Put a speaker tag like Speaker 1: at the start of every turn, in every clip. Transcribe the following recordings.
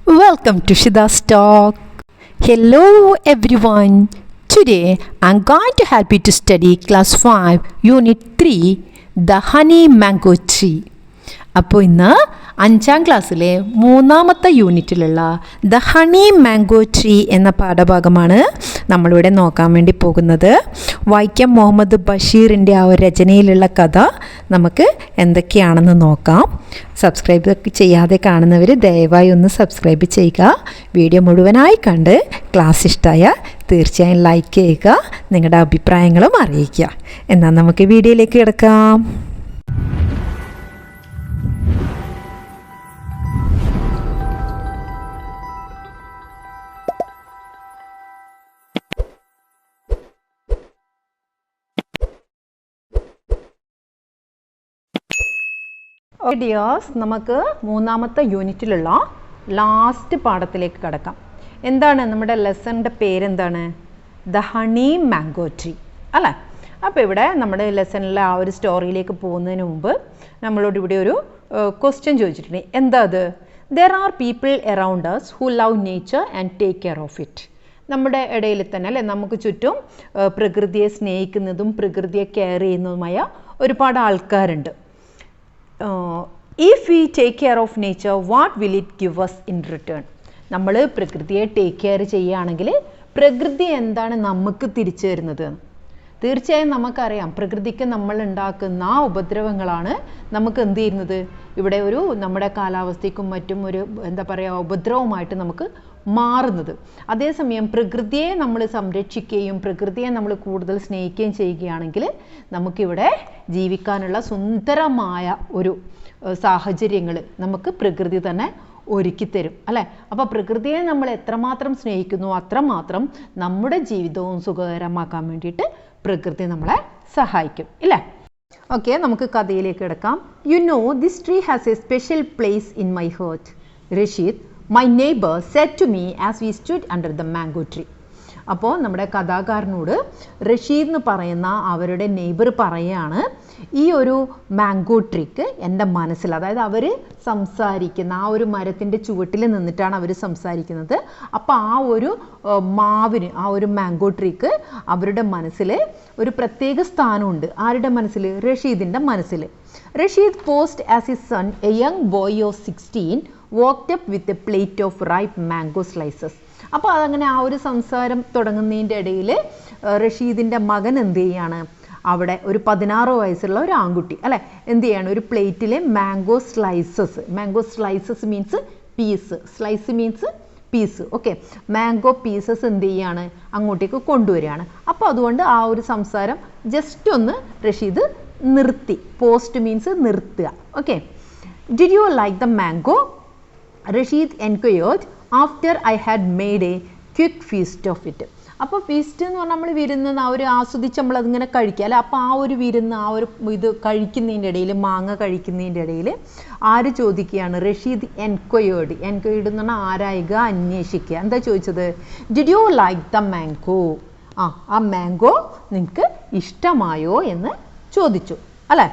Speaker 1: Welcome to Shida's Talk. Hello everyone. Today I'm going to help you to study Class 5, Unit 3, The Honey Mango Tree. അപ്പോൾ ഇന്ന് 5ാം ക്ലാസ്സിലെ 3ാമത്തെ യൂണിറ്റിലുള്ള the honey mango tree എന്ന പാഠഭാഗമാണ് നമ്മളിവിടെ നോക്കാൻ വേണ്ടി പോകുന്നത്. വൈക്കം മുഹമ്മദ് ബഷീറിൻ്റെ ആ ഒരു രചനയിലുള്ള കഥ നമുക്ക് എന്തൊക്കെയാണെന്ന് നോക്കാം. സബ്സ്ക്രൈബ് ചെയ്യാതെ കാണുന്നവർ ദയവായി ഒന്ന് സബ്സ്ക്രൈബ് ചെയ്യുക. വീഡിയോ മുഴുവനായി കണ്ട് ക്ലാസ് ഇഷ്ടമായാൽ തീർച്ചയായും ലൈക്ക് ചെയ്യുക, നിങ്ങളുടെ അഭിപ്രായങ്ങളും അറിയിക്കുക. എന്നാൽ നമുക്ക് വീഡിയോയിലേക്ക് കിടക്കാം. ഡിയേഴ്സ്, നമുക്ക് 3ാമത്തെ യൂണിറ്റിലുള്ള ലാസ്റ്റ് പാഠത്തിലേക്ക് കടക്കാം. എന്താണ് നമ്മുടെ ലെസണിൻ്റെ പേരെന്താണ്? ദ ഹണി മാംഗോ ട്രീ അല്ലേ? അപ്പോൾ ഇവിടെ നമ്മുടെ ലെസണിലെ ആ ഒരു സ്റ്റോറിയിലേക്ക് പോകുന്നതിന് മുമ്പ് നമ്മളോട് ഇവിടെ ഒരു ക്വസ്റ്റ്യൻ ചോദിച്ചിട്ടുണ്ട്. എന്താ അത്? There are people around us who love nature and take care of it. നമ്മുടെ ഇടയിൽ തന്നെ അല്ലേ, നമുക്ക് ചുറ്റും പ്രകൃതിയെ സ്നേഹിക്കുന്നതും പ്രകൃതിയെ കെയർ ചെയ്യുന്നതുമായ ഒരുപാട് ആൾക്കാരുണ്ട്. If we take care of nature what will it give us in return? നമ്മൾ പ്രകൃതിയെ ടേക്ക് കെയർ ചെയ്യുകയാണെങ്കിൽ പ്രകൃതി എന്താണ് നമുക്ക് തിരിച്ചു തരുന്നത്? തീർച്ചയായും നമുക്കറിയാം, പ്രകൃതിക്ക് നമ്മൾ ഉണ്ടാക്കുന്ന ഉപദ്രവങ്ങളാണ് നമുക്ക് എന്ത് ചെയ്യുന്നത്, ഇവിടെ ഒരു നമ്മുടെ കാലാവസ്ഥയ്ക്കും മറ്റും ഒരു എന്താ പറയുക ഉപദ്രവമായിട്ട് നമുക്ക് മാറുന്നത്. അതേസമയം പ്രകൃതിയെ നമ്മൾ സംരക്ഷിക്കുകയും പ്രകൃതിയെ നമ്മൾ കൂടുതൽ സ്നേഹിക്കുകയും ചെയ്യുകയാണെങ്കിൽ നമുക്കിവിടെ ജീവിക്കാനുള്ള സുന്ദരമായ ഒരു സാഹചര്യങ്ങൾ നമുക്ക് പ്രകൃതി തന്നെ ഒരുക്കിത്തരും അല്ലേ? അപ്പോൾ പ്രകൃതിയെ നമ്മൾ എത്രമാത്രം സ്നേഹിക്കുന്നു അത്രമാത്രം നമ്മുടെ ജീവിതവും സുഖകരമാക്കാൻ വേണ്ടിയിട്ട് പ്രകൃതി നമ്മളെ സഹായിക്കും ഇല്ലേ? ഓക്കെ, നമുക്ക് കഥയിലേക്ക് കിടക്കാം. You know this tree has a special place in my heart. Rasheed, my neighbor said to me as we stood under the mango tree. അപ്പോൾ നമ്മുടെ കഥാകാരനോട് റഷീദ് എന്ന് പറയുന്ന അവരുടെ നെയ്ബർ പറയുകയാണ്, ഈ ഒരു മാംഗോ ട്രീക്ക് എൻ്റെ മനസ്സിൽ, അതായത് അവർ സംസാരിക്കുന്ന ആ ഒരു മരത്തിൻ്റെ ചുവട്ടിൽ നിന്നിട്ടാണ് അവർ സംസാരിക്കുന്നത്. അപ്പോൾ ആ ഒരു മാവിന്, ആ ഒരു മാംഗോ ട്രീക്ക് അവരുടെ മനസ്സിൽ ഒരു പ്രത്യേക സ്ഥാനമുണ്ട്. ആരുടെ മനസ്സിൽ? റഷീദിൻ്റെ മനസ്സിൽ. Rasheed paused as his son a young boy of 16 walked up with a plate of ripe mango slices. അപ്പോൾ അതങ്ങനെ ആ ഒരു സംസാരം തുടങ്ങുന്നതിൻ്റെ ഇടയിൽ റഷീദിൻ്റെ മകൻ എന്ത് ചെയ്യാണ്, അവിടെ ഒരു 16 വയസ്സുള്ള ഒരു ആൺകുട്ടി അല്ലേ, എന്ത് ചെയ്യാണ്, ഒരു പ്ലേറ്റിൽ mango slices means piece, slice means piece. Okay, mango pieces എന്ത് ചെയ്യാണ്, അങ്ങോട്ടേക്ക് കൊണ്ടുവരികയാണ്. അപ്പോൾ അതുകൊണ്ട് ആ ഒരു സംസാരം ജസ്റ്റ് ഒന്ന് റഷീദ് നിർത്തി. പോസ്റ്റ് മീൻസ് നിർത്തുക. Okay, did you like the mango? Rasheed enquired after I had made a quick feast of it. അപ്പോൾ ഫീസ്റ്റ് എന്ന് പറഞ്ഞാൽ നമ്മൾ വിരുന്ന് ആ ഒരു ആസ്വദിച്ച് നമ്മളതിങ്ങനെ കഴിക്കുക അല്ലേ? അപ്പോൾ ആ ഒരു വിരുന്ന്, ആ ഒരു ഇത് കഴിക്കുന്നതിൻ്റെ ഇടയിൽ, മാങ്ങ കഴിക്കുന്നതിൻ്റെ ഇടയിൽ ആര് ചോദിക്കുകയാണ്? റഷീദ് എൻക്വയർഡ് എന്ന് പറഞ്ഞാൽ ആരായുക, അന്വേഷിക്കുക. എന്താ ചോദിച്ചത്? Did you like the mango? ആ മാംഗോ നിങ്ങൾക്ക് ഇഷ്ടമായോ എന്ന് ചോദിച്ചു അല്ലേ?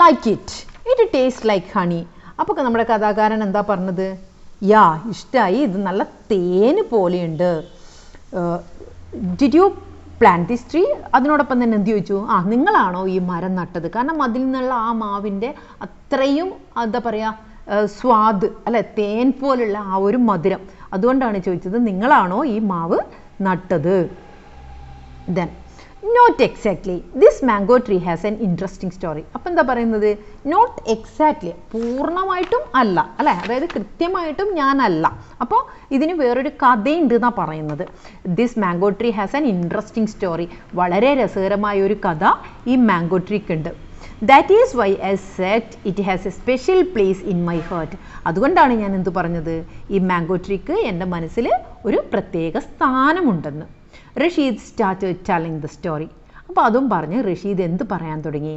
Speaker 1: Like it taste like honey. അപ്പോൾ നമ്മുടെ കഥാകാരൻ എന്താ പറഞ്ഞത്? യാ, ഇഷ്ടമായി, ഇത് നല്ല തേന് പോലെയുണ്ട്. Did you plant this tree? അതിനോടൊപ്പം തന്നെ എന്ത് ചോദിച്ചു? നിങ്ങളാണോ ഈ മരം നട്ടത്? കാരണം അതിൽ നിന്നുള്ള ആ മാവിൻ്റെ അത്രയും എന്താ പറയുക സ്വാദ് അല്ലെ, തേൻ പോലുള്ള ആ ഒരു മധുരം, അതുകൊണ്ടാണ് ചോദിച്ചത് നിങ്ങളാണോ ഈ മാവ് നട്ടത്? Then not exactly this mango tree has an interesting story. അപ്പം എന്താ പറയുന്നത്? നോട്ട് എക്സാക്ട്ലി, പൂർണ്ണമായിട്ടും അല്ല അല്ലേ, അതായത് കൃത്യമായിട്ടും ഞാനല്ല. അപ്പോൾ ഇതിന് വേറൊരു കഥയുണ്ട് എന്നാണ് പറയുന്നത്. This mango tree has an interesting story. വളരെ രസകരമായ ഒരു കഥ ഈ മാംഗോ ട്രീക്ക് ഉണ്ട്. That is why I said it has a special place in my heart. അതുകൊണ്ടാണ് ഞാൻ എന്ത് പറഞ്ഞത്, ഈ മാംഗോ ട്രീക്ക് എൻ്റെ മനസ്സിൽ ഒരു പ്രത്യേക സ്ഥാനമുണ്ടെന്ന്. Rasheed started telling the story. അപ്പോൾ അതും പറഞ്ഞ് റഷീദ് എന്ത് പറയാൻ തുടങ്ങി?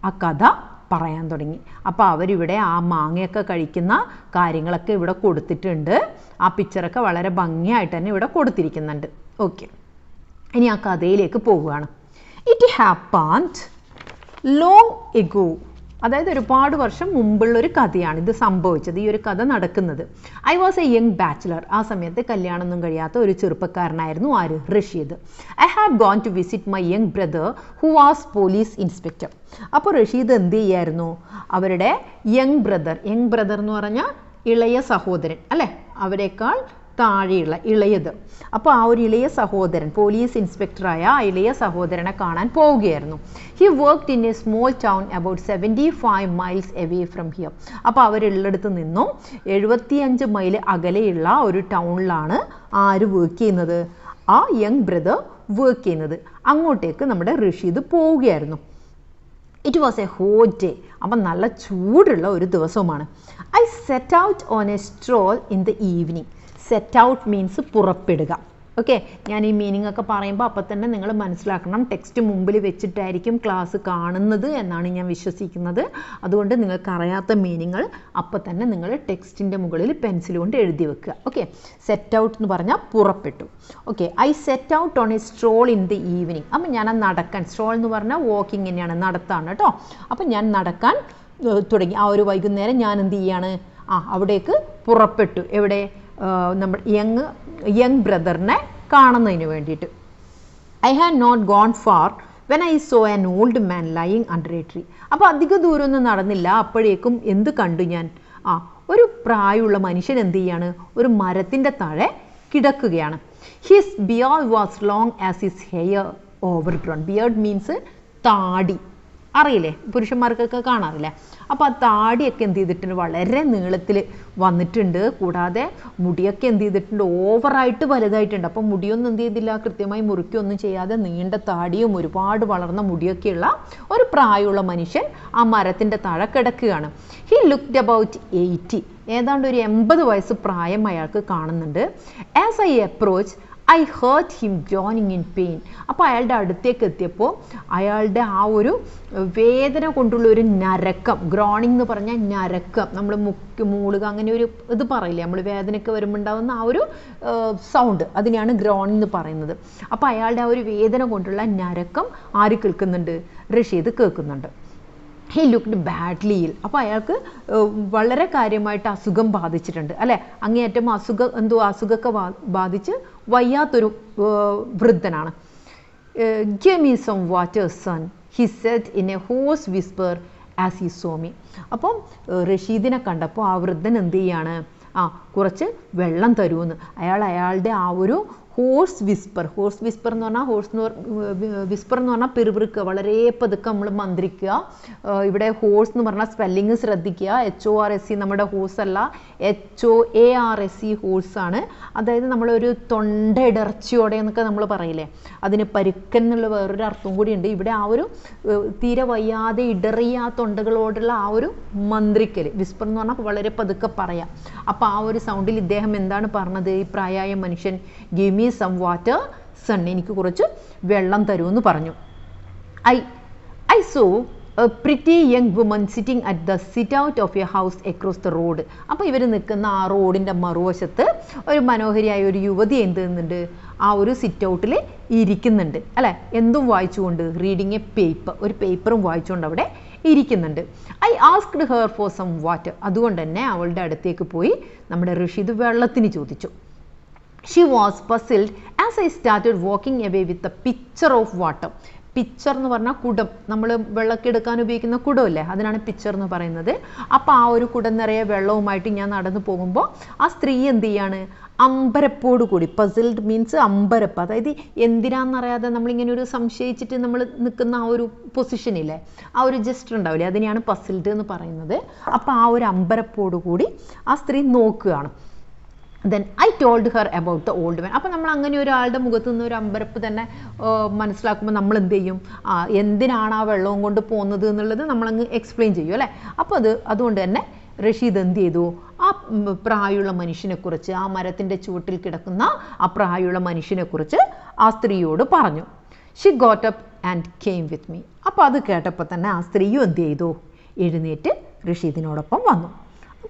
Speaker 1: ആ കഥ പറയാൻ തുടങ്ങി. അപ്പോൾ അവരിവിടെ ആ മാങ്ങയൊക്കെ കഴിക്കുന്ന കാര്യങ്ങളൊക്കെ ഇവിടെ കൊടുത്തിട്ടുണ്ട്. ആ പിക്ചറൊക്കെ വളരെ ഭംഗിയായിട്ട് തന്നെ ഇവിടെ കൊടുത്തിരിക്കുന്നുണ്ട്. ഓക്കെ, ഇനി ആ കഥയിലേക്ക് പോവുകയാണ്. ഇറ്റ് ഹാപ്പൻഡ് ലോങ് എഗോ അതായത് ഒരുപാട് വർഷം മുമ്പുള്ളൊരു കഥയാണ് ഇത് സംഭവിച്ചത്, ഈ ഒരു കഥ നടക്കുന്നത്. I was a young bachelor. ആ സമയത്ത് കല്യാണമൊന്നും കഴിയാത്ത ഒരു ചെറുപ്പക്കാരനായിരുന്നു ആര്? Rasheed. I had gone to visit my young brother who was police inspector. അപ്പോൾ റഷീദ് എന്ത് ചെയ്യായിരുന്നു? അവരുടെ യങ് ബ്രദർ എന്ന് പറഞ്ഞാൽ ഇളയ സഹോദരൻ അല്ലേ, അവരെക്കാൾ താഴെയുള്ള ഇളയത്. അപ്പോൾ ആ ഒരു ഇളയ സഹോദരൻ, പോലീസ് ഇൻസ്പെക്ടറായ ആ ഇളയ സഹോദരനെ കാണാൻ പോവുകയായിരുന്നു. He worked in A small town about 75 miles away from here. അപ്പോൾ അവരുള്ളിടത്ത് നിന്നും 75 മൈൽ അകലെയുള്ള ഒരു ടൗണിലാണ് ആര് വർക്ക് ചെയ്യുന്നത്? ആ യങ് ബ്രദർ വർക്ക് ചെയ്യുന്നത്. അങ്ങോട്ടേക്ക് നമ്മുടെ റഷീദ് പോവുകയായിരുന്നു. It was a hot day. അപ്പം നല്ല ചൂടുള്ള ഒരു ദിവസമാണ്. I set out on a stroll in the evening. Set out means പുറപ്പെടുക. ഓക്കെ, ഞാൻ ഈ മീനിങ് ഒക്കെ പറയുമ്പോൾ അപ്പം തന്നെ നിങ്ങൾ മനസ്സിലാക്കണം, ടെക്സ്റ്റ് മുമ്പിൽ വെച്ചിട്ടായിരിക്കും ക്ലാസ് കാണുന്നത് എന്നാണ് ഞാൻ വിശ്വസിക്കുന്നത്. അതുകൊണ്ട് നിങ്ങൾക്ക് അറിയാത്ത മീനിങ്ങൾ അപ്പം തന്നെ നിങ്ങൾ ടെക്സ്റ്റിൻ്റെ മുകളിൽ പെൻസിൽ കൊണ്ട് എഴുതി വെക്കുക. ഓക്കെ, സെറ്റ് ഔട്ട് എന്ന് പറഞ്ഞാൽ പുറപ്പെട്ടു. Okay, I set out on a stroll in the evening. അപ്പം ഞാൻ നടക്കാൻ, സ്ട്രോൾ എന്ന് പറഞ്ഞാൽ വാക്കിംഗ് തന്നെയാണ്, നടത്താണ് കേട്ടോ. അപ്പം ഞാൻ നടക്കാൻ തുടങ്ങി. ആ ഒരു വൈകുന്നേരം ഞാൻ എന്ത് ചെയ്യാണ്? അവിടേക്ക് പുറപ്പെട്ടു. എവിടെ? നമ്മുടെ യങ് ബ്രദറിനെ കാണുന്നതിന് വേണ്ടിയിട്ട്. I had not gone far when I saw an old man lying under a tree. അപ്പോൾ അധിക ദൂരമൊന്നും നടന്നില്ല, അപ്പോഴേക്കും എന്ത് കണ്ടു ഞാൻ? ഒരു പ്രായമുള്ള മനുഷ്യൻ എന്ത് ചെയ്യാണ്? ഒരു മരത്തിൻ്റെ താഴെ കിടക്കുകയാണ്. His beard was long as his hair over grown. Beard means താടി, അറിയില്ലേ, പുരുഷന്മാർക്കൊക്കെ കാണാറില്ലേ? അപ്പോൾ ആ താടിയൊക്കെ എന്ത് ചെയ്തിട്ടുണ്ട്? വളരെ നീളത്തിൽ വന്നിട്ടുണ്ട്. കൂടാതെ മുടിയൊക്കെ എന്ത് ചെയ്തിട്ടുണ്ട്? ഓവറായിട്ട് വലുതായിട്ടുണ്ട്. അപ്പോൾ മുടിയൊന്നും എന്ത് ചെയ്തില്ല, കൃത്യമായി മുറിക്കൊന്നും ചെയ്യാതെ നീണ്ട താടിയും ഒരുപാട് വളർന്ന മുടിയൊക്കെയുള്ള ഒരു പ്രായമുള്ള മനുഷ്യൻ ആ മരത്തിൻ്റെ താഴെ കിടക്കുകയാണ്. He looked about 80. ഏതാണ്ട് ഒരു 80 വയസ്സ് പ്രായം അയാൾക്ക് കാണുന്നുണ്ട്. As I approach I heard him groaning in pain. അപ്പോൾ അയാളുടെ അടുത്തേക്ക് എത്തിയപ്പോൾ അയാളുടെ ആ ഒരു വേദന കൊണ്ടുള്ള ഒരു ഞരക്കം, ഗ്രോണിങ് എന്ന് പറഞ്ഞാൽ ഞരക്കം, നമ്മൾ മൂളുക അങ്ങനെ ഒരു ഇത് പറയില്ലേ, നമ്മൾ വേദനയൊക്കെ വരുമ്പോൾ ഉണ്ടാകുന്ന ആ ഒരു സൗണ്ട്, അതിനെയാണ് ഗ്രോണിങ് എന്ന് പറയുന്നത്. അപ്പോൾ അയാളുടെ ആ ഒരു വേദന കൊണ്ടുള്ള ഞരക്കം ആര് കേൾക്കുന്നുണ്ട്? റഷീദ് കേൾക്കുന്നുണ്ട്. ഹി ലുക്ക്ഡ് ബാഡ്ലി ഇൽ. അപ്പോൾ അയാൾക്ക് വളരെ കാര്യമായിട്ട് അസുഖം ബാധിച്ചിട്ടുണ്ട് അല്ലേ, അങ്ങേയറ്റം അസുഖമൊക്കെ ബാധിച്ച് വയ്യാത്തൊരു വൃദ്ധനാണ്. Give me some water son, he said in a hoarse whisper as he saw me. അപ്പം റഷീദിനെ കണ്ടപ്പോൾ ആ വൃദ്ധൻ എന്ത് ചെയ്യാണ്? കുറച്ച് വെള്ളം തരുമെന്ന്. അയാളുടെ ആ ഒരു ഹോഴ്സ് വിസ്പർ എന്ന് പറഞ്ഞാൽ വിസ്പർ എന്ന് പറഞ്ഞാൽ പിറുപിറുക്കുക, വളരെ പതുക്കെ നമ്മൾ മന്ത്രിക്കുക. ഇവിടെ ഹോഴ്സ് എന്ന് പറഞ്ഞാൽ സ്പെല്ലിങ് ശ്രദ്ധിക്കുക. HORSE നമ്മുടെ ഹോഴ്സ് അല്ല, HOARSE ഹോഴ്സ് ആണ്. അതായത് നമ്മളൊരു തൊണ്ടയിടർച്ചയോടെ എന്നൊക്കെ നമ്മൾ പറയില്ലേ, അതിന് പരുക്കൻ എന്നുള്ള വേറൊരു അർത്ഥം കൂടിയുണ്ട്. ഇവിടെ ആ ഒരു തീരെ വയ്യാതെ ഇടറിയ ആ തൊണ്ടകളോടുള്ള ആ ഒരു മന്ത്രിക്കൽ, വിസ്പർ എന്ന് പറഞ്ഞാൽ വളരെ പതുക്കെ പറയാം. അപ്പോൾ ആ ഒരു സൗണ്ടിൽ ഇദ്ദേഹം എന്താണ് പറഞ്ഞത്? ഈ പ്രായമായ മനുഷ്യൻ give me some water son, എനിക്ക് കുറച്ച് വെള്ളം തരുമെന്ന് പറഞ്ഞു. I saw a pretty young woman sitting at the sit out of a house across the road. അപ്പോൾ ഇവർ നിൽക്കുന്ന ആ റോഡിൻ്റെ മറുവശത്ത് ഒരു മനോഹരിയായ ഒരു യുവതി എന്ത് ചെയ്യുന്നുണ്ട്? ആ ഒരു സിറ്റ് ഔട്ടിൽ ഇരിക്കുന്നുണ്ട് അല്ലേ, എന്തും വായിച്ചുകൊണ്ട്, റീഡിങ് എ പേപ്പർ, ഒരു പേപ്പറും വായിച്ചുകൊണ്ട് അവിടെ ഇരിക്കുന്നുണ്ട്. I asked her for some water. അതുകൊണ്ട് തന്നെ അവളുടെ അടുത്തേക്ക് പോയി നമ്മുടെ റഷീദ് വെള്ളത്തിന് ചോദിച്ചു. She was puzzled as I started walking away with a pitcher of water. Picture എന്ന് പറഞ്ഞാൽ കുടം, നമ്മൾ വെള്ളമൊക്കെ എടുക്കാൻ ഉപയോഗിക്കുന്ന കുടമല്ലേ, അതിനാണ് പിച്ചർ എന്ന് പറയുന്നത്. അപ്പോൾ ആ ഒരു കുടം നിറയെ വെള്ളവുമായിട്ട് ഞാൻ നടന്നു പോകുമ്പോൾ ആ സ്ത്രീ എന്ത് ചെയ്യാണ്? അമ്പരപ്പോട് കൂടി, പസിൽഡ് മീൻസ് അമ്പരപ്പ്, അതായത് എന്തിനാണെന്നറിയാതെ നമ്മളിങ്ങനെ ഒരു സംശയിച്ചിട്ട് നമ്മൾ നിൽക്കുന്ന ആ ഒരു പൊസിഷനില്ലേ, ആ ഒരു ജസ്റ്റർ ഉണ്ടാവില്ലേ, അതിനെയാണ് പസിൽഡ് എന്ന് പറയുന്നത്. അപ്പോൾ ആ ഒരു അമ്പരപ്പോട് കൂടി ആ സ്ത്രീ നോക്കുകയാണ്. Then I told her about the old മാൻ. അപ്പോൾ നമ്മൾ അങ്ങനെ ഒരാളുടെ മുഖത്ത് നിന്ന് ഒരു അമ്പരപ്പ് തന്നെ മനസ്സിലാക്കുമ്പോൾ നമ്മൾ എന്ത് ചെയ്യും? എന്തിനാണ് ആ വെള്ളവും കൊണ്ട് പോകുന്നത് എന്നുള്ളത് നമ്മളങ്ങ് എക്സ്പ്ലെയിൻ ചെയ്യും അല്ലേ. അപ്പോൾ അതുകൊണ്ട് തന്നെ റഷീദ് എന്ത് ചെയ്തു? ആ പ്രായമുള്ള മനുഷ്യനെക്കുറിച്ച്, ആ മരത്തിൻ്റെ ചുവട്ടിൽ കിടക്കുന്ന ആ പ്രായമുള്ള മനുഷ്യനെക്കുറിച്ച് ആ സ്ത്രീയോട് പറഞ്ഞു. She got up and came with me. അപ്പോൾ അത് കേട്ടപ്പോൾ തന്നെ ആ സ്ത്രീയും എന്ത് ചെയ്തു? എഴുന്നേറ്റ് റഷീദിനോടൊപ്പം വന്നു.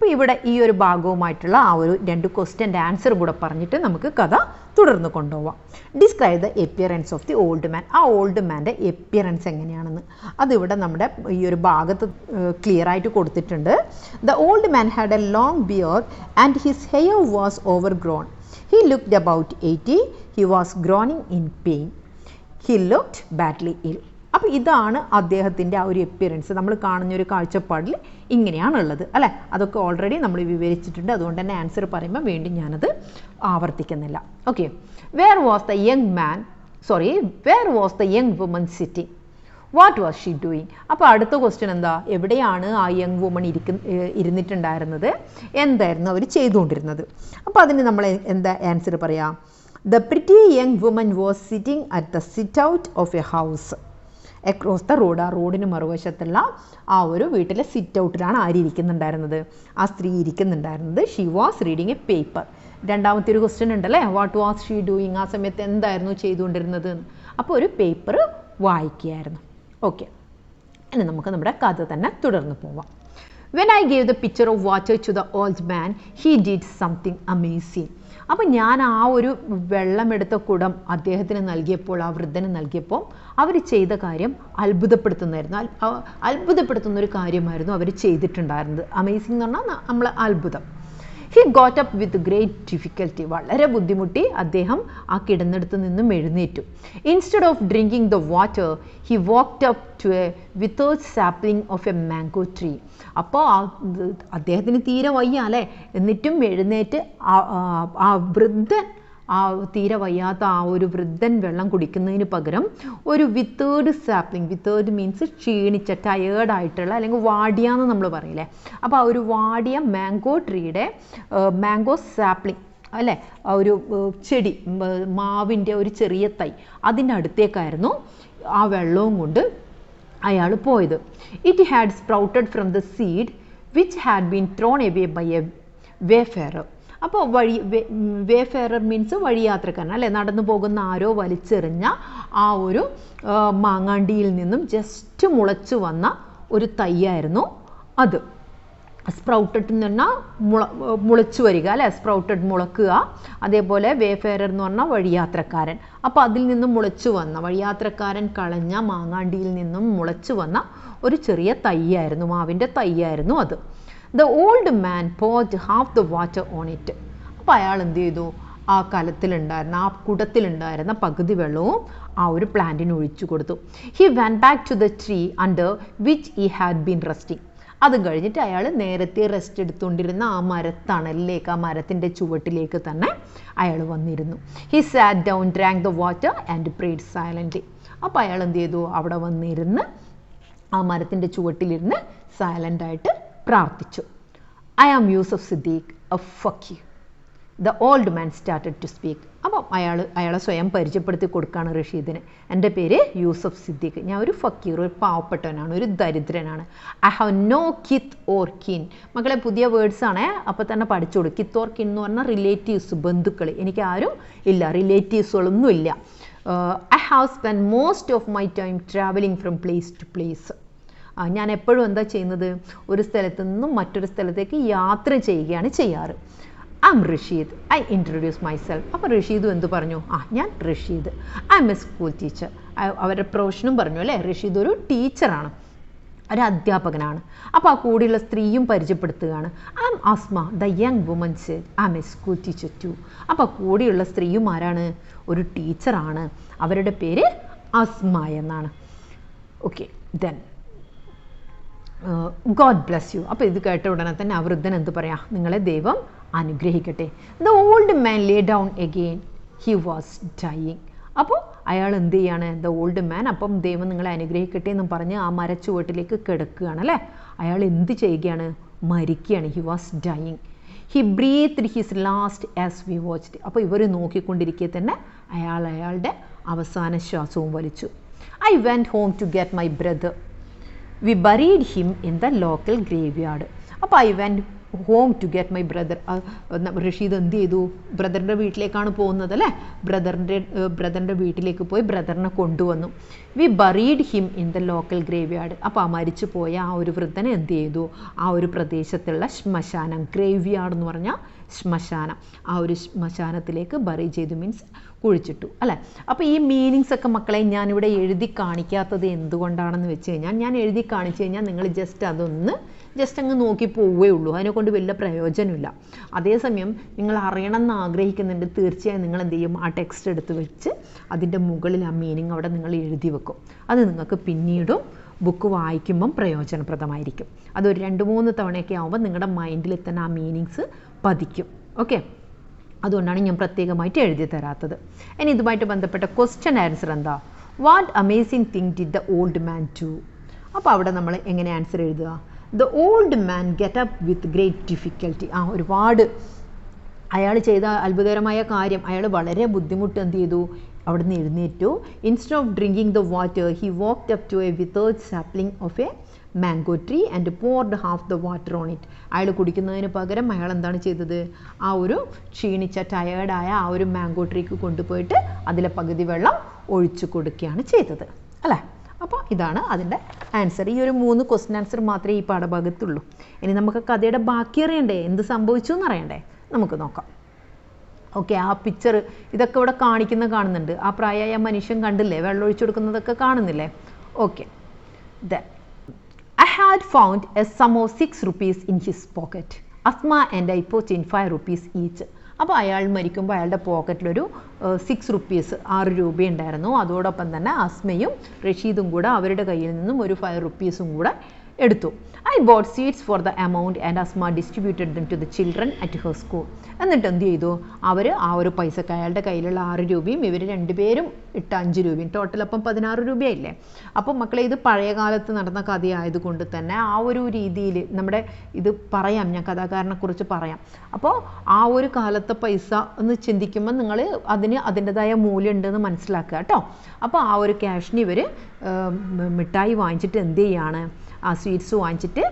Speaker 1: അപ്പോൾ ഇവിടെ ഈ ഒരു ഭാഗവുമായിട്ടുള്ള ആ ഒരു 2 ക്വസ്റ്റ്യൻ്റെ ആൻസറും കൂടെ പറഞ്ഞിട്ട് നമുക്ക് കഥ തുടർന്ന് കൊണ്ടുപോവാം. Describe the appearance of the old man. ആ ഓൾഡ് മാൻ്റെ എപ്പിയറൻസ് എങ്ങനെയാണെന്ന് അതിവിടെ നമ്മുടെ ഈ ഒരു ഭാഗത്ത് ക്ലിയർ ആയിട്ട് കൊടുത്തിട്ടുണ്ട്. The old man had A long beard and his hair was over grown. He looked about 80. He was groaning in pain. He looked badly ill. അപ്പോൾ ഇതാണ് അദ്ദേഹത്തിൻ്റെ ആ ഒരു എപ്പിയറൻസ്. നമ്മൾ കാണുന്നൊരു കാഴ്ചപ്പാടിൽ ഇങ്ങനെയാണുള്ളത് അല്ലേ. അതൊക്കെ ഓൾറെഡി നമ്മൾ വിവരിച്ചിട്ടുണ്ട്. അതുകൊണ്ട് തന്നെ ആൻസർ പറയുമ്പോൾ വീണ്ടും ഞാനത് ആവർത്തിക്കുന്നില്ല. Okay. Where was the young woman sitting? What was she doing? അപ്പോൾ അടുത്ത ക്വസ്റ്റ്യൻ എന്താ? എവിടെയാണ് ആ യങ് വുമൺ ഇരുന്നിട്ടുണ്ടായിരുന്നത്? എന്തായിരുന്നു അവർ ചെയ്തുകൊണ്ടിരുന്നത്? അപ്പോൾ അതിന് നമ്മൾ എന്താ ആൻസർ പറയാം? The pretty young woman was sitting at the sit out of a house across the road. ആ റോഡിന് മറുവശത്തുള്ള ആ ഒരു വീട്ടിലെ സിറ്റ് ഔട്ടിലാണ് ആരിയ്ക്കുന്നുണ്ടായിരുന്നത്? ആ സ്ത്രീ ഇരിക്കുന്നുണ്ടായിരുന്നത്. She was reading a paper. രണ്ടാമത്തെ ഒരു ക്വസ്റ്റ്യൻ ഉണ്ടല്ലേ, വാട്ട് വാസ് ഷീ ഡൂയിങ്? ആ സമയത്ത് എന്തായിരുന്നു ചെയ്തുകൊണ്ടിരുന്നത്? അപ്പോൾ ഒരു പേപ്പർ വായിക്കുകയായിരുന്നു. ഓക്കെ, ഇനി നമുക്ക് നമ്മുടെ കഥ തന്നെ തുടർന്ന് പോവാം. When I gave the pitcher of water to the old man, he did something amazing. അപ്പോൾ ഞാൻ ആ ഒരു വെള്ളമെടുത്ത കുടം അദ്ദേഹത്തിന് നൽകിയപ്പോൾ, ആ വൃദ്ധന് നൽകിയപ്പോൾ അവർ ചെയ്ത കാര്യം അത്ഭുതപ്പെടുത്തുന്നൊരു കാര്യമായിരുന്നു അവർ ചെയ്തിട്ടുണ്ടായിരുന്നത്. അമേസിംഗ് എന്ന് പറഞ്ഞാൽ നമ്മൾ അത്ഭുതം. He got up with great difficulty. വളരെ ബുദ്ധിമുട്ടി അദ്ദേഹം ആ കിടന്നിടത്ത് നിന്നും എഴുന്നേറ്റു. Instead of drinking the water, he walked up to a withered sapling of a mango tree. അപ്പോൾ അദ്ദേഹത്തിന് തീരെ വയ്യ അല്ലേ, എന്നിട്ടും എഴുന്നേറ്റ് ആ വൃദ്ധൻ, ആ തീരെ വയ്യാത്ത ആ ഒരു വൃദ്ധൻ വെള്ളം കുടിക്കുന്നതിന് പകരം ഒരു വിത്തേർഡ് സാപ്ലിംഗ്, വിത്തേർഡ് മീൻസ് ക്ഷീണിച്ച, ടയേർഡായിട്ടുള്ള, അല്ലെങ്കിൽ വാടിയാന്ന് നമ്മൾ പറയില്ലേ, അപ്പോൾ ആ ഒരു വാടിയ മാംഗോ ട്രീയുടെ മാംഗോ സാപ്ലിംഗ് അല്ലേ, ആ ഒരു ചെടി, മാവിൻ്റെ ഒരു ചെറിയ തൈ, അതിൻ്റെ അടുത്തേക്കായിരുന്നു ആ വെള്ളവും കൊണ്ട് അയാൾ പോയത്. It had sprouted from the seed which had been thrown away by a wayfarer. അപ്പോൾ വേഫെയറർ മീൻസ് വഴിയാത്രക്കാരൻ അല്ലേ, നടന്നു പോകുന്ന ആരോ വലിച്ചെറിഞ്ഞ ആ ഒരു മാങ്ങാണ്ടിയിൽ നിന്നും ജസ്റ്റ് മുളച്ചു വന്ന ഒരു തൈയായിരുന്നു അത്. സ്പ്രൗട്ടഡ് എന്ന് പറഞ്ഞാൽ മുളച്ചു വരിക അല്ലേ, സ്പ്രൗട്ടഡ് മുളക്കുക. അതേപോലെ വേഫെയറർ എന്ന് പറഞ്ഞാൽ വഴിയാത്രക്കാരൻ. അപ്പോൾ അതിൽ നിന്നും മുളച്ചു വന്ന, വഴിയാത്രക്കാരൻ കളഞ്ഞ മാങ്ങാണ്ടിയിൽ നിന്നും മുളച്ചു വന്ന ഒരു ചെറിയ തൈയായിരുന്നു, മാവിൻ്റെ തൈയായിരുന്നു അത്. The old man poured half the water on it. അപ്പോൾ അയാൾ എന്ത് ചെയ്തു? ആ കലത്തിലുണ്ടായിരുന്ന, ആ കുടത്തിലുണ്ടായിരുന്ന പകുതി വെള്ളവും ആ ഒരു പ്ലാന്റിന് ഒഴിച്ചു കൊടുത്തു. He went back to the tree under which he had been resting. അതും കഴിഞ്ഞിട്ട് അയാൾ നേരത്തെ റെസ്റ്റ് എടുത്തുകൊണ്ടിരുന്ന ആ മരത്തണലിലേക്ക്, ആ മരത്തിൻ്റെ ചുവട്ടിലേക്ക് തന്നെ അയാൾ വന്നിരുന്നു. He sat down, drank the water and prayed silently. അപ്പോൾ അയാൾ എന്ത് ചെയ്തു? അവിടെ വന്നിരുന്ന് ആ മരത്തിൻ്റെ ചുവട്ടിലിരുന്ന് സൈലൻ്റായിട്ട് പ്രാർത്ഥിച്ചു. I am Yusuf Siddiq, a fakir. The old man started to speak. അപ്പം അയാളെ സ്വയം പരിചയപ്പെടുത്തി കൊടുക്കുകയാണ് റഷീദിന്. എൻ്റെ പേര് യൂസഫ് സിദ്ദീഖ്, ഞാൻ ഒരു ഫക്കീർ, ഒരു പാവപ്പെട്ടവനാണ്, ഒരു ദരിദ്രനാണ്. I have no kith or kin. മക്കളെ പുതിയ വേർഡ്സ് ആണേ, അപ്പോൾ തന്നെ പഠിച്ചോളൂ. കിത്ത് ഓർ കിൻ എന്ന് പറഞ്ഞാൽ റിലേറ്റീവ്സ്, ബന്ധുക്കൾ. എനിക്ക് ആരും ഇല്ല, റിലേറ്റീവ്സുകളൊന്നും ഇല്ല. I have spend most of my time travelling from place to place. ഞാൻ എപ്പോഴും എന്താ ചെയ്യുന്നത്? ഒരു സ്ഥലത്ത് നിന്നും മറ്റൊരു സ്ഥലത്തേക്ക് യാത്ര ചെയ്യുകയാണ് ചെയ്യാറ്. I am Rasheed, I introduce myself. അപ്പോൾ റഷീദും എന്ത് പറഞ്ഞു? ഞാൻ Rasheed. I am a school teacher. അവരുടെ പ്രൊഫഷനും പറഞ്ഞു അല്ലേ, റഷീദ് ഒരു ടീച്ചറാണ്, ഒരു അധ്യാപകനാണ്. അപ്പോൾ ആ കൂടെയുള്ള സ്ത്രീയും പരിചയപ്പെടുത്തുകയാണ്. I am Asma, the young woman said I am a school teacher too. അപ്പോൾ കൂടെയുള്ള സ്ത്രീയും ആരാണ്? ഒരു ടീച്ചറാണ്. അവരുടെ പേര് അസ്മ എന്നാണ്. Okay, then God bless you. അപ്പോൾ ഇത് കേട്ട ഉടനെ തന്നെ ആ വൃദ്ധൻ എന്ത് പറയാം? നിങ്ങളെ ദൈവം അനുഗ്രഹിക്കട്ടെ. The old man lay down again, he was dying. അപ്പോൾ അയാൾ എന്ത് ചെയ്യാണ്? ദ ഓൾഡ് മാൻ, അപ്പം ദൈവം നിങ്ങളെ അനുഗ്രഹിക്കട്ടെ എന്നും പറഞ്ഞ് ആ മരച്ചുവട്ടിലേക്ക് കിടക്കുകയാണ് അല്ലേ. അയാൾ എന്ത് ചെയ്യുകയാണ്? മരിക്കുകയാണ്. He was dying. He breathed his last as we watched. അപ്പോൾ ഇവർ നോക്കിക്കൊണ്ടിരിക്കെ തന്നെ അയാളുടെ അവസാന ശ്വാസവും വലിച്ചു. I went home to get my brother. We buried him in the local graveyard. അപ്പോൾ I went home to get my brother. Rasheed എന്ത് ചെയ്തു? ബ്രദറിൻ്റെ വീട്ടിലേക്കാണ് പോകുന്നത് അല്ലേ. ബ്രദറിൻ്റെ വീട്ടിലേക്ക് പോയി ബ്രദറിനെ കൊണ്ടുവന്നു. We buried him in the local graveyard. അപ്പോൾ ആ മരിച്ചു പോയ ആ ഒരു വൃദ്ധനെ എന്ത് ചെയ്തു? ആ ഒരു പ്രദേശത്തുള്ള ശ്മശാനം, ഗ്രേവ് യാർഡ് എന്ന് പറഞ്ഞാൽ ശ്മശാനം, ആ ഒരു ശ്മശാനത്തിലേക്ക് ബറി ചെയ്തു, മീൻസ് കുഴിച്ചിട്ടു അല്ലേ. അപ്പോൾ ഈ മീനിങ്സ് ഒക്കെ മക്കളെ ഞാനിവിടെ എഴുതി കാണിക്കാത്തത് എന്തുകൊണ്ടാണെന്ന് വെച്ച് കഴിഞ്ഞാൽ, ഞാൻ എഴുതി കാണിച്ചു കഴിഞ്ഞാൽ നിങ്ങൾ ജസ്റ്റ് അങ്ങ് നോക്കി പോവേ ഉള്ളൂ, അതിനെക്കൊണ്ട് വലിയ പ്രയോജനമില്ല. അതേസമയം നിങ്ങൾ അറിയണമെന്ന് ആഗ്രഹിക്കുന്നുണ്ട്, തീർച്ചയായും നിങ്ങൾ എന്ത് ചെയ്യും? ആ ടെക്സ്റ്റ് എടുത്ത് വെച്ച് അതിൻ്റെ മുകളിൽ ആ മീനിങ് അവിടെ നിങ്ങൾ എഴുതി വെക്കും. അത് നിങ്ങൾക്ക് പിന്നീടും ബുക്ക് വായിക്കുമ്പം പ്രയോജനപ്രദമായിരിക്കും. അതൊരു 2-3 തവണയൊക്കെ ആകുമ്പോൾ നിങ്ങളുടെ മൈൻഡിൽ തന്നെ ആ മീനിങ്സ് പതിക്കും. ഓക്കെ, അതുകൊണ്ടാണ് ഞാൻ പ്രത്യേകമായിട്ട് എഴുതി തരാത്തത്. ഇനി ഇതുമായിട്ട് ബന്ധപ്പെട്ട ക്വസ്റ്റ്യൻ ആൻസർ എന്താ? What amazing thing did the old man do? അപ്പോൾ അവിടെ നമ്മൾ എങ്ങനെ ആൻസർ എഴുതുക? The old man get up with great difficulty. ഒരുപാട് അയാൾ ചെയ്ത അത്ഭുതകരമായ കാര്യം, അയാൾ വളരെ ബുദ്ധിമുട്ട് എന്ത് ചെയ്തു? അവിടെ നിന്ന് എഴുന്നേറ്റു. Instead of drinking the water he walked up to a withered sapling of a mango tree and poured half the water on it. അയാൾ കുടിക്കുന്നതിന് പകരം അയാൾ എന്താണ് ചെയ്തത്? ആ ഒരു ക്ഷീണിച്ച ടയേർഡായ ആ ഒരു മാംഗോ ട്രീക്ക് കൊണ്ടുപോയിട്ട് അതിലെ പകുതി വെള്ളം ഒഴിച്ചു കൊടുക്കുകയാണ് ചെയ്തത് അല്ലേ. അപ്പോൾ ഇതാണ് അതിൻ്റെ ആൻസർ. ഈ ഒരു 3 ക്വസ്റ്റ്യൻ ആൻസർ മാത്രമേ ഈ പാഠഭാഗത്തുള്ളൂ. ഇനി നമുക്ക് കഥയുടെ ബാക്കി അറിയണ്ടേ? എന്ത് സംഭവിച്ചു എന്നറിയണ്ടേ? നമുക്ക് നോക്കാം. ഓക്കെ, ആ പിക്ചർ ഇതൊക്കെ ഇവിടെ കാണുന്നുണ്ട്. ആ പ്രായമായ മനുഷ്യൻ കണ്ടില്ലേ? വെള്ളം ഒഴിച്ചു കൊടുക്കുന്നതൊക്കെ കാണുന്നില്ലേ? Okay, then I had found a sum of 6 rupees in his pocket. Asma and I put in 5 rupees each. അപ്പോൾ അയാൾ മരിക്കുമ്പോൾ അയാളുടെ പോക്കറ്റിലൊരു 6 rupees 6 രൂപ ഉണ്ടായിരുന്നു. അതോടൊപ്പം തന്നെ അസ്മയും റഷീദും കൂടെ അവരുടെ കയ്യിൽ നിന്നും ഒരു 5 rupees കൂടെ എടുത്തു. I bought seeds for the amount and Asma distributed them to the children at her school. എന്നിട്ട് എന്ത് ചെയ്തു? അവർ ആ ഒരു പൈസക്ക് അയാളുടെ കയ്യിലുള്ള 6 രൂപയും ഇവർ രണ്ടുപേരും ഇട്ട 5 രൂപയും ടോട്ടൽ അപ്പം 16 രൂപയായില്ലേ. അപ്പോൾ മക്കളെ ഇത് പഴയ കാലത്ത് നടന്ന കഥയായതുകൊണ്ട് തന്നെ ആ ഒരു രീതിയിൽ നമ്മുടെ ഇത് പറയാം, ഞാൻ കഥാകാരനെക്കുറിച്ച് പറയാം. അപ്പോൾ ആ ഒരു കാലത്തെ പൈസ എന്ന് ചിന്തിക്കുമ്പോൾ നിങ്ങൾ അതിന് അതിൻ്റെതായ മൂല്യം ഉണ്ടെന്ന് മനസ്സിലാക്കുക കേട്ടോ. അപ്പോൾ ആ ഒരു ക്യാഷിന് ഇവർ മിഠായി വാങ്ങിച്ചിട്ട് എന്ത് ചെയ്യാണ്? ആ സ്വീറ്റ്സ് വാങ്ങിച്ചിട്ട്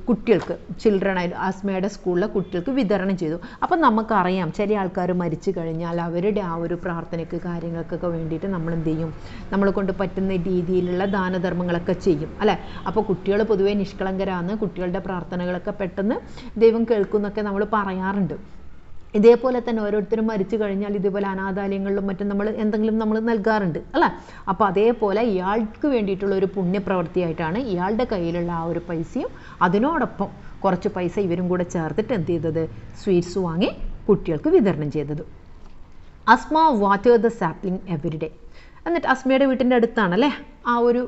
Speaker 1: കുട്ടികൾക്ക്, ചിൽഡ്രൻ ആയിട്ട് ആസ്മയുടെ സ്കൂളിലെ കുട്ടികൾക്ക് വിതരണം ചെയ്തു. അപ്പം നമുക്കറിയാം ചില ആൾക്കാർ മരിച്ചു കഴിഞ്ഞാൽ അവരുടെ ആ ഒരു പ്രാർത്ഥനയ്ക്ക് കാര്യങ്ങൾക്കൊക്കെ വേണ്ടിയിട്ട് നമ്മൾ എന്ത് ചെയ്യും? നമ്മളെ കൊണ്ട് പറ്റുന്ന രീതിയിലുള്ള ദാനധർമ്മങ്ങളൊക്കെ ചെയ്യും അല്ലേ. അപ്പോൾ കുട്ടികൾ പൊതുവേ നിഷ്കളങ്കരാണ്, കുട്ടികളുടെ പ്രാർത്ഥനകളൊക്കെ പെട്ടെന്ന് ദൈവം കേൾക്കുന്നൊക്കെ നമ്മൾ പറയാറുണ്ട്. ഇതേപോലെ തന്നെ ഓരോരുത്തരും മരിച്ചു കഴിഞ്ഞാൽ ഇതേപോലെ അനാഥാലയങ്ങളിലും മറ്റും നമ്മൾ നൽകാറുണ്ട് അല്ലേ. അപ്പോൾ അതേപോലെ ഇയാൾക്ക് വേണ്ടിയിട്ടുള്ള ഒരു പുണ്യപ്രവൃത്തിയായിട്ടാണ് ഇയാളുടെ കയ്യിലുള്ള ആ ഒരു പൈസയും അതിനോടൊപ്പം കുറച്ച് പൈസ ഇവരും കൂടെ ചേർത്തിട്ട് എന്ത് ചെയ്തത്? സ്വീറ്റ്സ് വാങ്ങി കുട്ടികൾക്ക് വിതരണം ചെയ്തത്. Asma water the sapling every day. എന്നിട്ട് അസ്മയുടെ വീട്ടിൻ്റെ അടുത്താണല്ലേ ആ ഒരു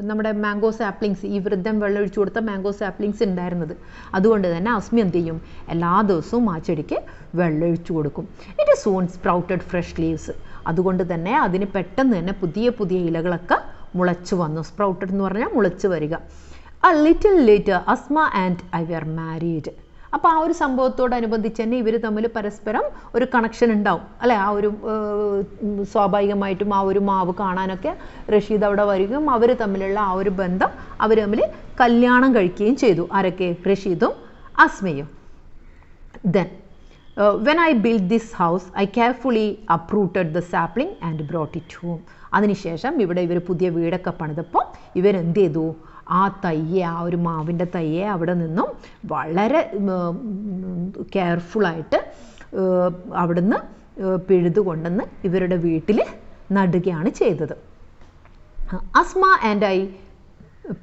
Speaker 1: നമ്മുടെ മാംഗോ സാപ്ലിങ്സ്, ഈ വൃദ്ധം വെള്ളമൊഴിച്ചു കൊടുത്ത മാംഗോ സാപ്ലിങ്സ് ഉണ്ടായിരുന്നത്. അതുകൊണ്ട് തന്നെ അസ്മി എന്ത് ചെയ്യും? എല്ലാ ദിവസവും ആ ചെടിക്ക് വെള്ളമൊഴിച്ചു കൊടുക്കും. It soon sprouted fresh leaves. അതുകൊണ്ട് തന്നെ അതിന് പെട്ടെന്ന് തന്നെ പുതിയ പുതിയ ഇലകളൊക്കെ മുളച്ചു വന്നു. സ്പ്രൗട്ടഡ് എന്ന് പറഞ്ഞാൽ മുളച്ചു വരിക. A little later Asma and I were married. അപ്പോൾ ആ ഒരു സംഭവത്തോടനുബന്ധിച്ച് തന്നെ ഇവർ തമ്മിൽ പരസ്പരം ഒരു കണക്ഷൻ ഉണ്ടാവും അല്ലേ. ആ ഒരു സ്വാഭാവികമായിട്ടും ആ ഒരു മാവ് കാണാനൊക്കെ റഷീദ് അവിടെ വരികയും അവർ തമ്മിലുള്ള ആ ഒരു ബന്ധം അവർ തമ്മിൽ കല്യാണം കഴിക്കുകയും ചെയ്തു. ആരൊക്കെ? റഷീദും അസ്മയും. Then when I built this house I carefully uprooted the sapling and brought it home. അതിനുശേഷം ഇവിടെ ഇവർ പുതിയ വീടൊക്കെ പണിതപ്പോൾ ഇവരെന്ത് ചെയ്തു? ആ തയ്യെ, ആ ഒരു മാവിൻ്റെ തയ്യെ അവിടെ നിന്നും വളരെ കെയർഫുള്ളായിട്ട് അവിടുന്ന് പിഴുതുകൊണ്ടെന്ന് ഇവരുടെ വീട്ടിൽ നടുകയാണ് ചെയ്തത്. Asma and I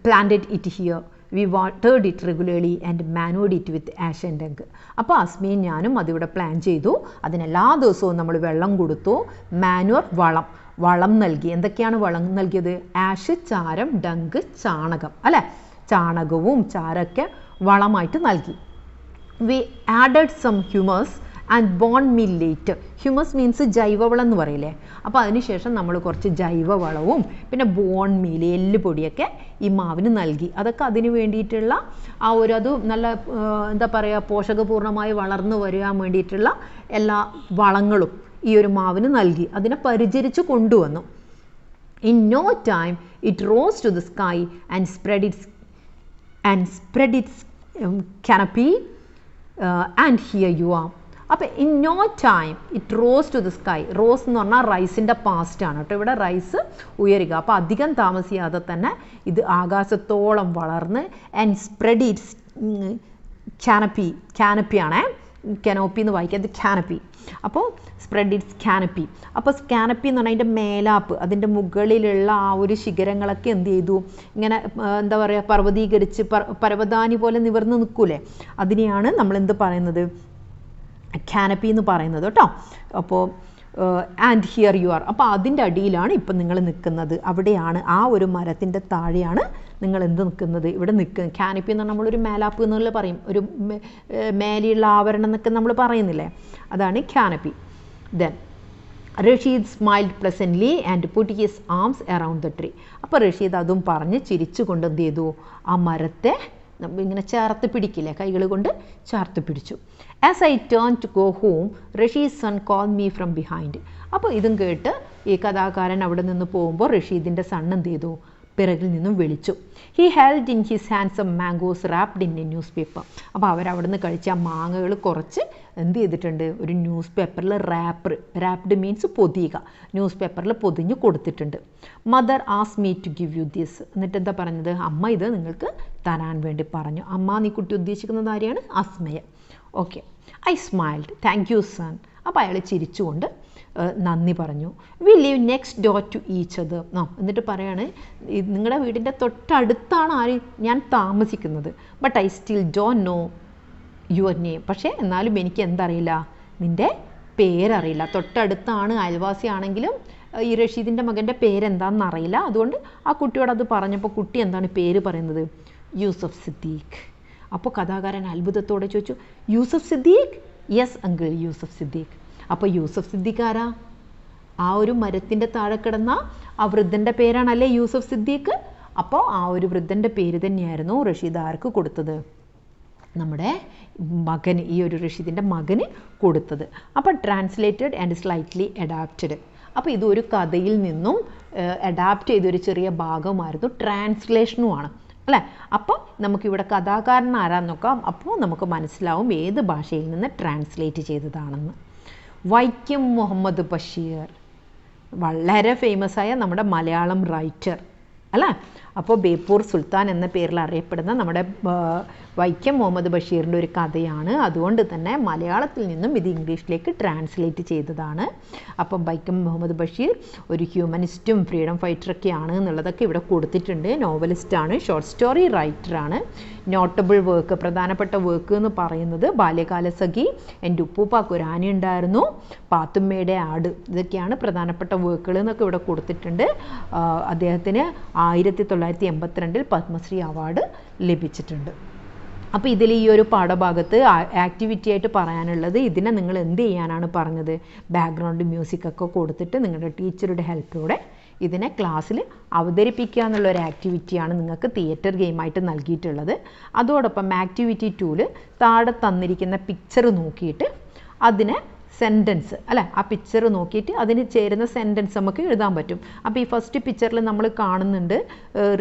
Speaker 1: planted it here. We watered it regularly and manured it with ash and egg. അപ്പോൾ അസ്മയും ഞാനും അതിവിടെ പ്ലാൻ ചെയ്തു. അതിനെല്ലാ ദിവസവും നമ്മൾ വെള്ളം കൊടുത്തു. മാനുവർ, വളം നൽകി. എന്തൊക്കെയാണ് വളം നൽകിയത്? ആഷ്, ചാരം, ഡങ്ക്, ചാണകം അല്ലേ. ചാണകവും ചാരമൊക്കെ വളമായിട്ട് നൽകി. We added some humus and bone meal later. Humus means ജൈവവളം എന്ന് പറയില്ലേ. അപ്പോൾ അതിനുശേഷം നമ്മൾ കുറച്ച് ജൈവവളവും പിന്നെ ബോൺ മീൽ, എല്ലുപൊടിയൊക്കെ ഈ മാവിന് നൽകി. അതൊക്കെ അതിന് വേണ്ടിയിട്ടുള്ള ആ ഒരു അത് നല്ല എന്താ പറയുക, പോഷകപൂർണ്ണമായി വളർന്നു വരാൻ വേണ്ടിയിട്ടുള്ള എല്ലാ വളങ്ങളും ഈ ഒരു മാവിന് നൽകി. അതിനെ പരിചരിച്ച് കൊണ്ടുവന്നു. In no time it rose to the sky and spread its canopy and here you are. അപ്പോൾ in no time it rose to the sky. Rose എന്ന് പറഞ്ഞാൽ റൈസിൻ്റെ പാസ്റ്റ് ആണ് കേട്ടോ. ഇവിടെ റൈസ് ഉയരുക. അപ്പോൾ അധികം താമസിയാതെ തന്നെ ഇത് ആകാശത്തോളം വളർന്ന് ആൻഡ് സ്പ്രെഡ് ഇറ്റ്സ് കാനപ്പിയാണേ, കനോപ്പി എന്ന് വായിക്കുക, അത് കാനപ്പി. അപ്പോൾ സ്പ്രെഡ് ഇറ്റ്സ് കാനപ്പി. അപ്പോൾ കാനപ്പി എന്ന് പറഞ്ഞാൽ അതിൻ്റെ മേലാപ്പ്, അതിൻ്റെ മുകളിലുള്ള ആ ഒരു ശിഖരങ്ങളൊക്കെ എന്ത് ചെയ്തു, ഇങ്ങനെ എന്താ പറയുക, പർവ്വതീകരിച്ച് പർവ്വതാനി പോലെ നിവർന്ന് നിൽക്കൂലേ, അതിനെയാണ് നമ്മൾ എന്ത് പറയുന്നത്, കാനപ്പി എന്ന് പറയുന്നത് കേട്ടോ. അപ്പോൾ ആൻഡ് ഹിയർ യു ആർ. അപ്പോൾ അതിൻ്റെ അടിയിലാണ് ഇപ്പം നിങ്ങൾ നിൽക്കുന്നത്. അവിടെയാണ്, ആ ഒരു മരത്തിൻ്റെ താഴെയാണ് നിങ്ങൾ എന്ത് നിൽക്കുന്നത്, ഇവിടെ നിൽക്കുന്നത്. കാനപ്പി എന്ന് പറഞ്ഞാൽ നമ്മളൊരു മേലാപ്പ് എന്നുള്ള പറയും, ഒരു മേലെയുള്ള ആവരണം എന്നൊക്കെ നമ്മൾ പറയുന്നില്ലേ, അതാണ് canopy. Then Rasheed smiled pleasantly and put his arms around the tree. അപ്പോൾ റഷീദ് അതും പറഞ്ഞ് ചിരിച്ചുകൊണ്ട് എന്ത് ചെയ്തു, ആ മരത്തെ ഇങ്ങനെ ചേർത്ത് പിടിക്കില്ലേ, കൈകൾ കൊണ്ട് ചേർത്ത് പിടിച്ചു. As I turn to go home Rasheed son call me from behind. അപ്പോൾ ഇതും കേട്ട് ഈ കഥാകാരൻ അവിടെ നിന്ന് പോകുമ്പോൾ റഷീദിൻ്റെ സൺ എന്ത് ചെയ്തു, പിറകിൽ നിന്നും വിളിച്ചു. He held in his hands A mangoes wrapped in a news paper. അപ്പോൾ അവരവിടെ നിന്ന് കഴിച്ച ആ മാങ്ങകൾ കുറച്ച് എന്ത് ചെയ്തിട്ടുണ്ട്, ഒരു ന്യൂസ് പേപ്പറിൽ റാപ്ഡ് മീൻസ് പൊതിയുക, ന്യൂസ് പേപ്പറിൽ പൊതിഞ്ഞ് കൊടുത്തിട്ടുണ്ട്. മദർ ആസ് me to give you this. എന്നിട്ട് എന്താ പറഞ്ഞത്, അമ്മ ഇത് നിങ്ങൾക്ക് തരാൻ വേണ്ടി പറഞ്ഞു. അമ്മ നീ കുട്ടി ഉദ്ദേശിക്കുന്നത് ആരെയാണ്, അസ്മയ. Okay, I smiled thank you son. അപ്പോൾ അയാൾ ചിരിച്ചുകൊണ്ട് നന്ദി പറഞ്ഞു. We live next door to each other. എന്നിട്ട് പറയാണ്, നിങ്ങളുടെ വീടിൻ്റെ തൊട്ടടുത്താണ് ഞാൻ താമസിക്കുന്നത്. But I still don't know your name. പക്ഷേ എന്നാലും എനിക്ക് എന്തറിയില്ല, നിൻ്റെ പേരറിയില്ല. തൊട്ടടുത്താണ്, അയൽവാസിയാണെങ്കിലും ഈ റഷീദിൻ്റെ മകൻ്റെ പേരെന്താണെന്ന് അറിയില്ല. അതുകൊണ്ട് ആ കുട്ടിയോട് അത് പറഞ്ഞപ്പോൾ കുട്ടി എന്താണ് പേര് പറയുന്നത്, യൂസഫ് സിദ്ദീഖ്. അപ്പോൾ കഥാകാരൻ അത്ഭുതത്തോടെ ചോദിച്ചു, യൂസഫ് സിദ്ദീഖ്? Yes uncle, Yusuf Siddique. അപ്പോൾ യൂസഫ് സിദ്ദീഖ് ആരാ, ആ ഒരു മരത്തിൻ്റെ താഴെ കിടന്ന ആ വൃദ്ധൻ്റെ പേരാണല്ലേ യൂസഫ് സിദ്ദീഖ്. അപ്പോൾ ആ ഒരു വൃദ്ധൻ്റെ പേര് തന്നെയായിരുന്നു റഷീദ് ആർക്ക് കൊടുത്തത്, നമ്മുടെ മകന്, ഈ ഒരു റഷീദിൻ്റെ മകന് കൊടുത്തത്. അപ്പോൾ ട്രാൻസ്ലേറ്റഡ് ആൻഡ് സ്ലൈറ്റ്ലി അഡാപ്റ്റഡ്. അപ്പോൾ ഇതൊരു കഥയിൽ നിന്നും അഡാപ്റ്റ് ചെയ്തൊരു ചെറിയ ഭാഗമായിരുന്നു, ട്രാൻസ്ലേഷനുമാണ് അല്ലേ. അപ്പോൾ നമുക്കിവിടെ കഥാകാരൻ ആരാന്ന് നോക്കാം. അപ്പോൾ നമുക്ക് മനസ്സിലാവും ഏത് ഭാഷയിൽ നിന്ന് ട്രാൻസ്ലേറ്റ് ചെയ്തതാണെന്ന്. വൈക്കം മുഹമ്മദ് ബഷീർ, വളരെ ഫേമസ് ആയ നമ്മുടെ മലയാളം റൈറ്റർ അല്ലേ. അപ്പോൾ ബേപ്പൂർ സുൽത്താൻ എന്ന പേരിൽ അറിയപ്പെടുന്ന നമ്മുടെ വൈക്കം മുഹമ്മദ് ബഷീറിൻ്റെ ഒരു കഥയാണ്. അതുകൊണ്ട് തന്നെ മലയാളത്തിൽ നിന്നും ഇത് ഇംഗ്ലീഷിലേക്ക് ട്രാൻസ്ലേറ്റ് ചെയ്തതാണ്. അപ്പം വൈക്കം മുഹമ്മദ് ബഷീർ ഒരു ഹ്യൂമനിസ്റ്റും ഫ്രീഡം ഫൈറ്ററൊക്കെയാണ് എന്നുള്ളതൊക്കെ ഇവിടെ കൊടുത്തിട്ടുണ്ട്. നോവലിസ്റ്റാണ്, ഷോർട്ട് സ്റ്റോറി റൈറ്ററാണ്. നോട്ടബിൾ വർക്ക്, പ്രധാനപ്പെട്ട വർക്ക് എന്ന് പറയുന്നത് ബാല്യകാലസഖി, എൻ്റെ ഉപ്പൂപ്പാക്ക് ഒരു ആന ഉണ്ടായിരുന്നു, പാത്തുമ്മയുടെ ആട്, ഇതൊക്കെയാണ് പ്രധാനപ്പെട്ട വർക്കുകൾ എന്നൊക്കെ ഇവിടെ കൊടുത്തിട്ടുണ്ട്. അദ്ദേഹത്തിന് 1982 പത്മശ്രീ അവാർഡ് ലഭിച്ചിട്ടുണ്ട്. അപ്പോൾ ഇതിൽ ഈ ഒരു പാഠഭാഗത്ത് ആക്ടിവിറ്റി ആയിട്ട് പറയാനുള്ളത്, ഇതിനെ നിങ്ങൾ എന്ത് ചെയ്യാനാണ് പറഞ്ഞത്, ബാക്ക്ഗ്രൗണ്ട് മ്യൂസിക്കൊക്കെ കൊടുത്തിട്ട് നിങ്ങളുടെ ടീച്ചറുടെ ഹെൽപ്പോടെ ഇതിനെ ക്ലാസ്സിൽ അവതരിപ്പിക്കുക എന്നുള്ളൊരു ആക്ടിവിറ്റിയാണ് നിങ്ങൾക്ക് തിയേറ്റർ ഗെയിമായിട്ട് നൽകിയിട്ടുള്ളത്. അതോടൊപ്പം ആക്ടിവിറ്റി 2 താഴെ തന്നിരിക്കുന്ന പിക്ചർ നോക്കിയിട്ട് അതിനെ സെൻറ്റൻസ് അല്ലേ, ആ പിക്ചർ നോക്കിയിട്ട് അതിന് ചേരുന്ന സെൻറ്റൻസ് നമുക്ക് എഴുതാൻ പറ്റും. അപ്പോൾ ഈ ഫസ്റ്റ് പിക്ചറിൽ നമ്മൾ കാണുന്നുണ്ട്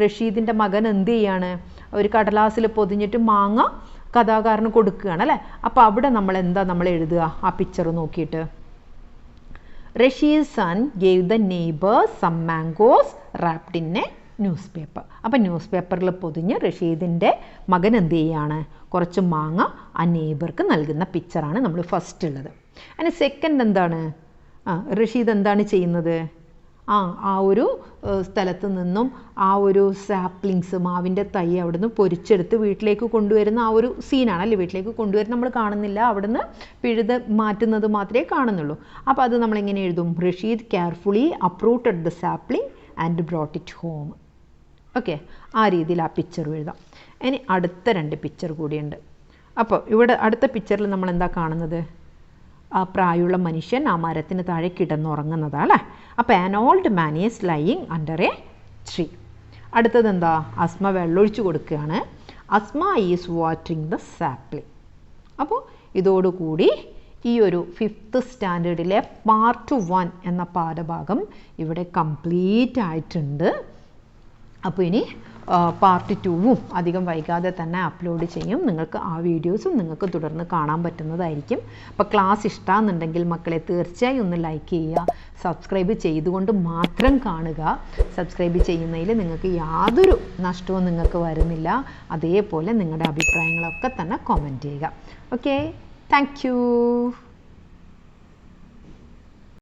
Speaker 1: റഷീദിൻ്റെ മകൻ എന്ത് ചെയ്യാണ്, ഒരു കടലാസിൽ പൊതിഞ്ഞിട്ട് മാങ്ങ കഥാകാരന് കൊടുക്കുകയാണ് അല്ലേ. അപ്പോൾ അവിടെ നമ്മൾ എഴുതുക ആ പിക്ചർ നോക്കിയിട്ട്, Rasheed son gave the neighbours some mangoes wrapped in a newspaper. അപ്പം ന്യൂസ് പേപ്പറിൽ പൊതിഞ്ഞ് റഷീദിൻ്റെ മകൻ എന്ത് ചെയ്യുകയാണ്, കുറച്ച് മാങ്ങ ആ നെയ്ബർക്ക് നൽകുന്ന പിക്ചറാണ് നമ്മൾ ഫസ്റ്റ് ഉള്ളത്. അതിന് സെക്കൻഡ് എന്താണ്, റഷീദ് എന്താണ് ചെയ്യുന്നത്, ആ ഒരു സ്ഥലത്ത് നിന്നും ആ ഒരു സാപ്ലിങ്സ്, മാവിൻ്റെ തൈ അവിടുന്ന് പൊരിച്ചെടുത്ത് വീട്ടിലേക്ക് കൊണ്ടുവരുന്ന ആ ഒരു സീനാണ് അല്ലേ. വീട്ടിലേക്ക് കൊണ്ടുവരുന്ന നമ്മൾ കാണുന്നില്ല, അവിടുന്ന് പിഴുത് മാറ്റുന്നത് മാത്രമേ കാണുന്നുള്ളൂ. അപ്പോൾ അത് നമ്മളെങ്ങനെ എഴുതും, Rasheed carefully uprooted the sapling and brought it home. Okay, ആ രീതിയിൽ ആ പിക്ചർ എഴുതാം. ഇനി അടുത്ത 2 പിക്ചർ കൂടിയുണ്ട്. അപ്പോൾ ഇവിടെ അടുത്ത പിക്ചറിൽ നമ്മൾ എന്താ കാണുന്നത്, ആ പ്രായമുള്ള മനുഷ്യൻ ആ മരത്തിന് താഴെ കിടന്നുറങ്ങുന്നതാണ് അല്ലേ. അപ്പോൾ an old man is lying under a tree. അടുത്തത് എന്താ, അസ്മ വെള്ളമൊഴിച്ച് കൊടുക്കുകയാണ്. Asma is watering the sapling. അപ്പോൾ ഇതോടുകൂടി ഈ ഒരു 5th സ്റ്റാൻഡേർഡിലെ പാർട്ട് 1 എന്ന പാഠഭാഗം ഇവിടെ കംപ്ലീറ്റ് ആയിട്ടുണ്ട്. അപ്പോൾ ഇനി പാർട്ട് 2 അധികം വൈകാതെ തന്നെ അപ്ലോഡ് ചെയ്യും. നിങ്ങൾക്ക് ആ വീഡിയോസും നിങ്ങൾക്ക് തുടർന്ന് കാണാൻ പറ്റുന്നതായിരിക്കും. അപ്പോൾ ക്ലാസ് ഇഷ്ടമാണെന്നുണ്ടെങ്കിൽ മക്കളെ തീർച്ചയായും ഒന്ന് ലൈക്ക് ചെയ്യുക. സബ്സ്ക്രൈബ് ചെയ്തുകൊണ്ട് മാത്രം കാണുക. സബ്സ്ക്രൈബ് ചെയ്യുന്നതിൽ നിങ്ങൾക്ക് യാതൊരു നഷ്ടവും നിങ്ങൾക്ക് വരുന്നില്ല. അതേപോലെ നിങ്ങളുടെ അഭിപ്രായങ്ങളൊക്കെ തന്നെ കമൻറ്റ് ചെയ്യുക. Okay, thank you.